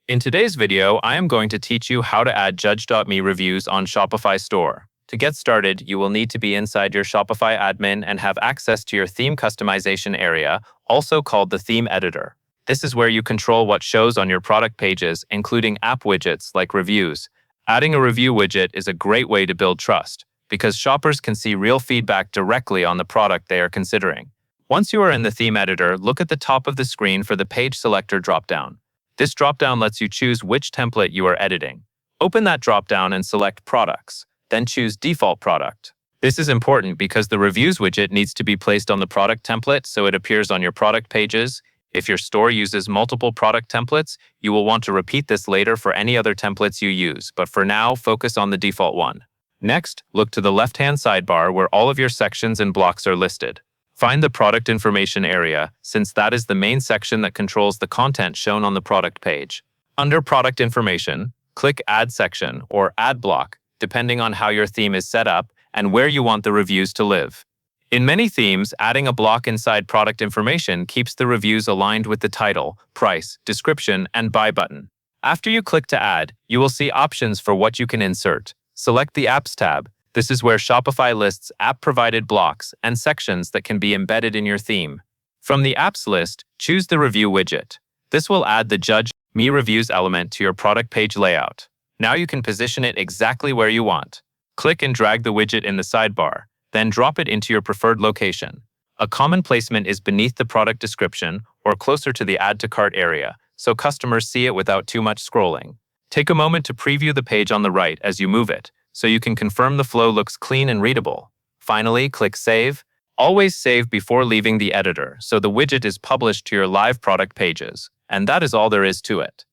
In today's video, I am going to teach you how to add Judge.me reviews on Shopify store. To get started, you will need to be inside your Shopify admin and have access to your theme customization area, also called the theme editor. This is where you control what shows on your product pages, including app widgets like reviews. Adding a review widget is a great way to build trust, because shoppers can see real feedback directly on the product they are considering. Once you are in the theme editor, look at the top of the screen for the page selector dropdown. This dropdown lets you choose which template you are editing. Open that dropdown and select Products, then choose Default Product. This is important because the Reviews widget needs to be placed on the product template so it appears on your product pages. If your store uses multiple product templates, you will want to repeat this later for any other templates you use, but for now, focus on the default one. Next, look to the left-hand sidebar where all of your sections and blocks are listed. Find the product information area, since that is the main section that controls the content shown on the product page. Under Product Information, click Add Section or Add Block, depending on how your theme is set up and where you want the reviews to live. In many themes, adding a block inside Product Information keeps the reviews aligned with the title, price, description, and buy button. After you click to add, you will see options for what you can insert. Select the Apps tab. This is where Shopify lists app-provided blocks and sections that can be embedded in your theme. From the Apps list, choose the Review widget. This will add the Judge.me reviews element to your product page layout. Now you can position it exactly where you want. Click and drag the widget in the sidebar, then drop it into your preferred location. A common placement is beneath the product description or closer to the Add to Cart area, so customers see it without too much scrolling. Take a moment to preview the page on the right as you move it, so you can confirm the flow looks clean and readable. Finally, click Save. Always save before leaving the editor, so the widget is published to your live product pages. And that is all there is to it.